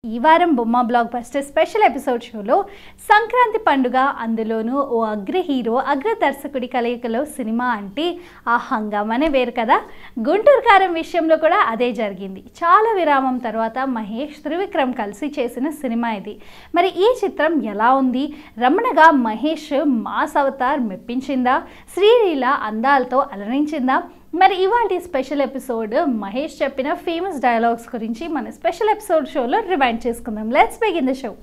ఈ వారం బొమ్మ బ్లాక్ బస్టర్ స్పెషల్ ఎపిసోడ్ షోలో సంక్రాంతి పండుగ, అందులోనూ ఓ అగ్ర హీరో అగ్ర దర్శకుడి కలయికలో సినిమా అంటే ఆ హంగామానే వేరు కదా. గుంటూరు కారం విషయంలో కూడా అదే జరిగింది. చాలా విరామం తర్వాత మహేష్, త్రివిక్రమ్ కలిసి చేసిన సినిమా ఇది. మరి ఈ చిత్రం ఎలా ఉంది? రమణగా మహేష్ మాస్ అవతార్ మెప్పించిందా? శ్రీలీల అందాలతో అలరించిందా? మరి ఇవాళ స్పెషల్ ఎపిసోడ్ మహేష్ చెప్పిన ఫేమస్ డైలాగ్స్ గురించి మన స్పెషల్ ఎపిసోడ్ షోలో రివైండ్ చేసుకుందాం. Let's begin the show.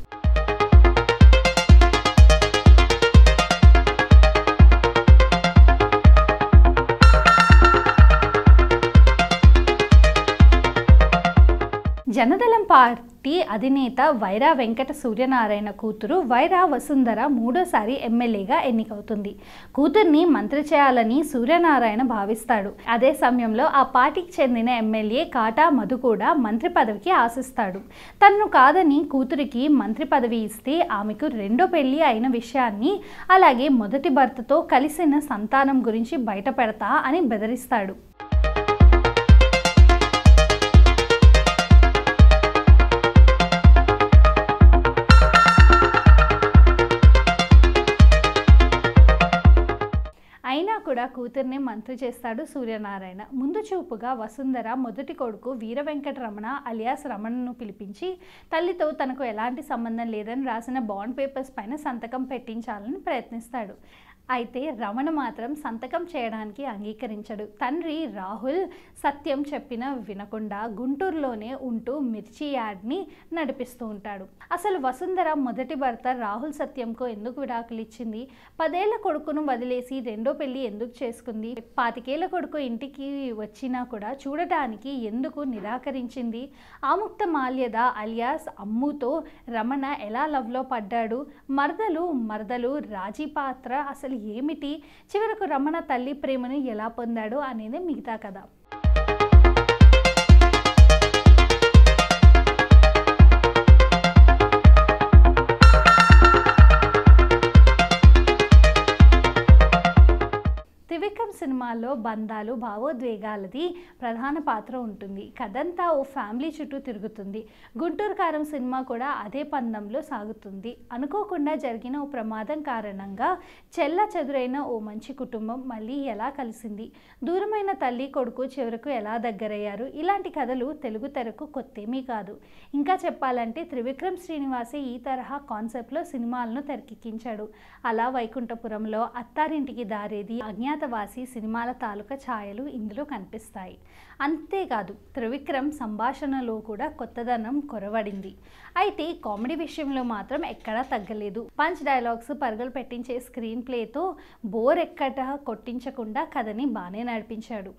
Janadalam party అధినేత వైరా వెంకట సూర్యనారాయణ కూతురు వైరా వసుంధర మూడోసారి ఎమ్మెల్యేగా ఎన్నికవుతుంది. కూతుర్ని మంత్రి చేయాలని సూర్యనారాయణ భావిస్తాడు. అదే సమయంలో ఆ పార్టీకి చెందిన ఎమ్మెల్యే కాటా మధు కూడా మంత్రి పదవికి ఆశిస్తాడు. తనను కాదని కూతురికి మంత్రి పదవి ఇస్తే ఆమెకు రెండో పెళ్లి అయిన విషయాన్ని, అలాగే మొదటి భర్తతో కలిసిన సంతానం గురించి బయట పెడతా అని బెదిరిస్తాడు. అయినా కూడా కూతుర్ని మంత్రి చేస్తాడు సూర్యనారాయణ. ముందు చూపుగా వసుంధర మొదటి కొడుకు వీర వెంకట రమణ అలియాస్ రమణను పిలిపించి తల్లితో తనకు ఎలాంటి సంబంధం లేదని రాసిన బాండ్ పేపర్స్ పైన సంతకం పెట్టించాలని ప్రయత్నిస్తాడు. అయితే రమణ మాత్రం సంతకం చేయడానికి అంగీకరించడు. తండ్రి రాహుల్ సత్యం చెప్పిన వినకుండా గుంటూరులోనే ఉంటూ మిర్చి యాడ్ని నడిపిస్తూ ఉంటాడు. అసలు వసుంధర మొదటి భర్త రాహుల్ సత్యంకు ఎందుకు విడాకులు ఇచ్చింది? 10 ఏళ్ల కొడుకును వదిలేసి రెండో పెళ్లి ఎందుకు చేసుకుంది? 25 ఏళ్ల కొడుకు ఇంటికి వచ్చినా కూడా చూడటానికి ఎందుకు నిరాకరించింది? ఆముక్త మాల్యద అలియాస్ అమ్ముతో రమణ ఎలా లవ్లో పడ్డాడు? మరదలు రాజీ పాత్ర అసలు ఏమిటి? చివరకు రమణ తల్లి ప్రేమను ఎలా పొందాడు అనేది మిగతా కథ. త్రివిక్రమ్ సినిమాలో బంధాలు, భావోద్వేగాలది ప్రధాన పాత్ర ఉంటుంది. కథంతా ఓ ఫ్యామిలీ చుట్టూ తిరుగుతుంది. గుంటూరు కారం సినిమా కూడా అదే పందంలో సాగుతుంది. అనుకోకుండా జరిగిన ఓ ప్రమాదం కారణంగా చెల్లాచెదురైన ఓ మంచి కుటుంబం మళ్ళీ ఎలా కలిసింది? దూరమైన తల్లి కొడుకు చివరకు ఎలా దగ్గరయ్యారు? ఇలాంటి కథలు తెలుగు తెరకు కొత్తేమీ కాదు. ఇంకా చెప్పాలంటే త్రివిక్రమ్ శ్రీనివాసే ఈ తరహా కాన్సెప్ట్లో సినిమాలను తెరకెక్కించాడు. అలా వైకుంఠపురంలో, అత్తారింటికి దారేది, అజ్ఞాతవాసి సినిమాల తాలూకా ఛాయలు ఇందులో కనిపిస్తాయి. అంతేకాదు త్రివిక్రమ్ సంభాషణలో కూడా కొత్తదనం కొరవడింది. అయితే కామెడీ విషయంలో మాత్రం ఎక్కడా తగ్గలేదు. పంచ్ డైలాగ్స్, పరుగులు పెట్టించే స్క్రీన్ ప్లేతో బోర్ ఎక్కట కొట్టించకుండా కథని బాగానే నడిపించాడు.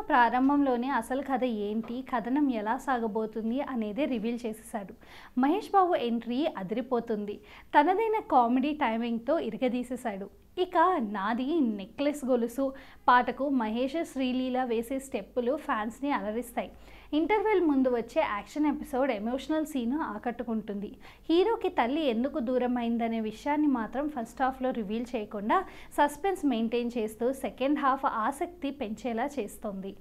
ప్రారంభంలోనే అసలు కథ ఏంటి, కథనం ఎలా సాగబోతుంది అనేది రివీల్ చేసేసాడు. మహేష్ బాబు ఎంట్రీ అదిరిపోతుంది. తనదైన కామెడీ టైమింగ్తో ఇరగదీసేశాడు. ఇక నాది నెక్లెస్ గొలుసు పాటకు మహేష్, శ్రీలీల వేసే స్టెప్పులు ఫ్యాన్స్ని అలరిస్తాయి. ఇంటర్వెల్ ముందు వచ్చే యాక్షన్ ఎపిసోడ్ ఎమోషనల్ సీన్ ఆకట్టుకుంటుంది. హీరోకి తల్లి ఎందుకు దూరం అయిందనే విషయాన్ని మాత్రం ఫస్ట్ హాఫ్లో రివీల్ చేయకుండా సస్పెన్స్ మెయింటైన్ చేస్తూ సెకండ్ హాఫ్ ఆసక్తి పెంచేలా చేస్తుంది.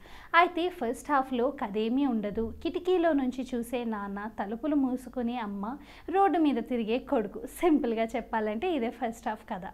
అయితే ఫస్ట్ హాఫ్లో కథేమీ ఉండదు. కిటికీలో నుంచి చూసే నాన్న, తలుపులు మూసుకునే అమ్మ, రోడ్డు మీద తిరిగే కొడుకు. సింపుల్గా చెప్పాలంటే ఇదే ఫస్ట్ హాఫ్ కథ.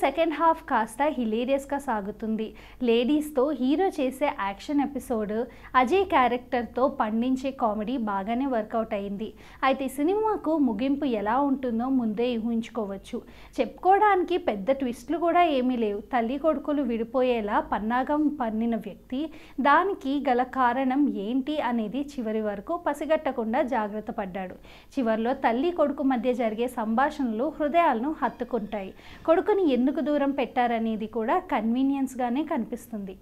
సెకండ్ హాఫ్ కాస్త హిలేరియస్గా సాగుతుంది. లేడీస్తో హీరో చేసే యాక్షన్ ఎపిసోడ్, అజయ్ క్యారెక్టర్తో పండించే కామెడీ బాగానే వర్కౌట్ అయింది. అయితే సినిమాకు ముగింపు ఎలా ఉంటుందో ముందే ఊహించుకోవచ్చు. చెప్పుకోవడానికి పెద్ద ట్విస్ట్లు కూడా ఏమీ లేవు. తల్లి కొడుకులు విడిపోయేలా పన్నాగం పన్నిన వ్యక్తి, దానికి గల కారణం ఏంటి అనేది చివరి వరకు పసిగట్టకుండా జాగ్రత్త పడ్డాడు. చివరిలో తల్లి కొడుకు మధ్య జరిగే సంభాషణలు హృదయాలను హత్తుకుంటాయి. కొడుకుని ఎందుకు దూరం పెట్టారనేది కూడా కన్వీనియన్స్గానే కనిపిస్తుంది.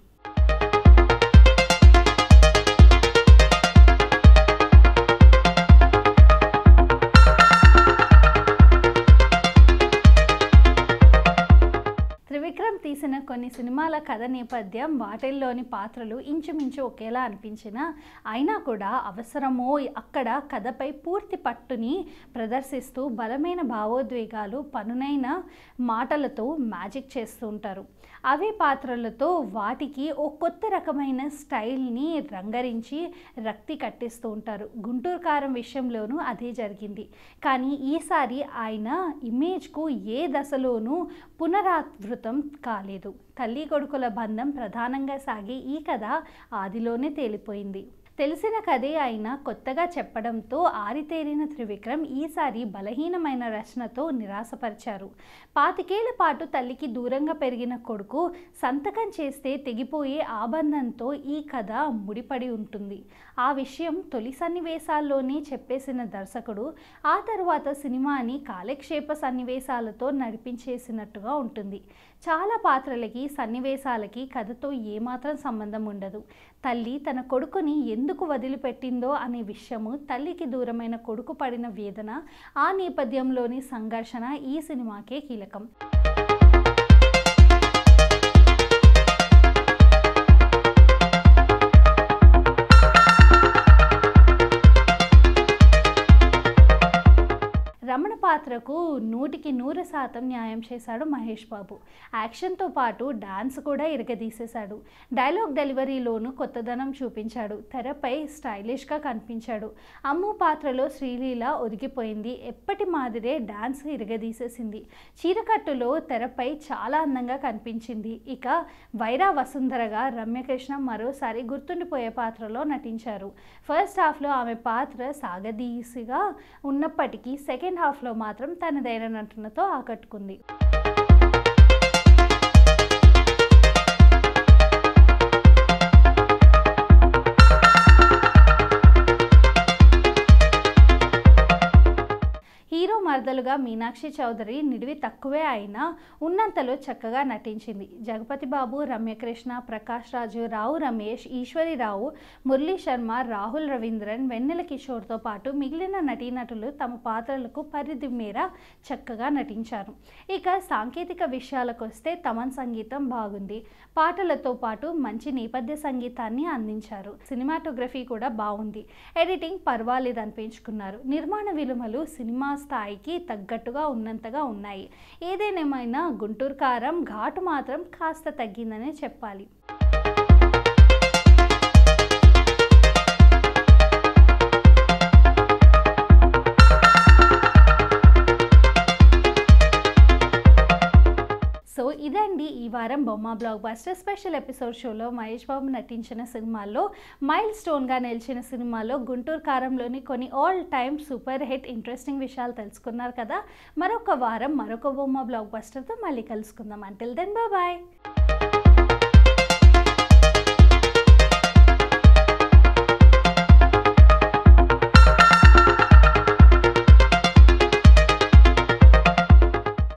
త్రివిక్రమ్ తీసిన కొన్ని సినిమాల కథ నేపథ్యం, వాటిల్లోని పాత్రలు ఇంచుమించు ఒకేలా అనిపించినా అయినా కూడా అవసరమో అక్కడ కథపై పూర్తి పట్టుని ప్రదర్శిస్తూ బలమైన భావోద్వేగాలు, పనునైన మాటలతో మ్యాజిక్ చేస్తూ ఉంటారు. అవే పాత్రలతో వాటికి ఓ కొత్త రకమైన స్టైల్ని రంగరించి రక్తి కట్టిస్తూ ఉంటారు. గుంటూరు కారం విషయంలోనూ అదే జరిగింది. కానీ ఈసారి ఆయన ఇమేజ్కు ఏ దశలోనూ పునరావృతం కాలేదు. తల్లి కొడుకుల బంధం ప్రధానంగా సాగే ఈ కథ ఆదిలోనే తేలిపోయింది. తెలిసిన కథే అయినా కొత్తగా చెప్పడంతో ఆరితేరిన త్రివిక్రమ్ ఈసారి బలహీనమైన రచనతో నిరాశపరిచారు. 25 ఏళ్ల పాటు తల్లికి దూరంగా పెరిగిన కొడుకు సంతకం చేస్తే తెగిపోయే ఆబంధంతో ఈ కథ ముడిపడి ఉంటుంది. ఆ విషయం తొలి సన్నివేశాల్లోనే చెప్పేసిన దర్శకుడు ఆ తరువాత సినిమాని కాలక్షేప సన్నివేశాలతో నడిపించేసినట్టుగా ఉంటుంది. చాలా పాత్రలకి, సన్నివేశాలకి కథతో ఏమాత్రం సంబంధం ఉండదు. తల్లి తన కొడుకుని ఎందుకు వదిలిపెట్టిందో అనే విషయము, తల్లికి దూరమైన కొడుకు పడిన వేదన, ఆ నేపథ్యంలోని సంఘర్షణ ఈ సినిమాకే కీలకం. రమణ పాత్రకు 100% న్యాయం చేశాడు మహేష్ బాబు. యాక్షన్తో పాటు డాన్స్ కూడా ఇరగదీసేశాడు. డైలాగ్ డెలివరీలోనూ కొత్తదనం చూపించాడు. తెరపై స్టైలిష్గా కనిపించాడు. అమ్ము పాత్రలో శ్రీలీల ఒదిగిపోయింది. ఎప్పటి మాదిరే డాన్స్ ఇరగదీసేసింది. చీరకట్టులో తెరపై చాలా అందంగా కనిపించింది. ఇక వైరా వసుంధరగా రమ్యకృష్ణ మరోసారి గుర్తుండిపోయే పాత్రలో నటించారు. ఫస్ట్ హాఫ్లో ఆమె పాత్ర సాగదీసిగా ఉన్నప్పటికీ సెకండ్ హాఫ్లో మాత్రం తనదైన నటనతో ఆకట్టుకుంది. హీరో మరదలుగా మీనాక్షి చౌదరి నిడివి తక్కువే అయినా ఉన్నంతలో చక్కగా నటించింది. జగపతి బాబు, రమ్యకృష్ణ, ప్రకాష్ రాజు, రావు రమేష్, ఈశ్వరిరావు, మురళీ శర్మ, రాహుల్ రవీంద్రన్, వెన్నెల కిషోర్తో పాటు మిగిలిన నటీనటులు తమ పాత్రలకు పరిధి మేర చక్కగా నటించారు. ఇక సాంకేతిక విషయాలకు వస్తే తమన్ సంగీతం బాగుంది. పాటలతో పాటు మంచి నేపథ్య సంగీతాన్ని అందించారు. సినిమాటోగ్రఫీ కూడా బాగుంది. ఎడిటింగ్ పర్వాలేదు అనిపించుకున్నారు. నిర్మాణ విలువలు సినిమా స్థాయికి తగ్గట్టుగా ఉన్నంతగా ఉన్నాయి. ఏదేనేమైనా గుంటూరు కారం ఘాటు మాత్రం కాస్త తగ్గిందనే చెప్పాలి. సో ఇదండి ఈ వారం బొమ్మ బ్లాక్ బస్టర్ స్పెషల్ ఎపిసోడ్ షోలో మహేష్ బాబు నటించిన సినిమాల్లో మైల్ స్టోన్గా నిలిచిన సినిమాలో గుంటూరు కారంలోని కొన్ని all time super hit interesting విషయాలు తెలుసుకున్నారు కదా. మరొక వారం మరొక బొమ్మ బ్లాక్ బస్టర్తో మళ్ళీ కలుసుకుందాం. Until then bye.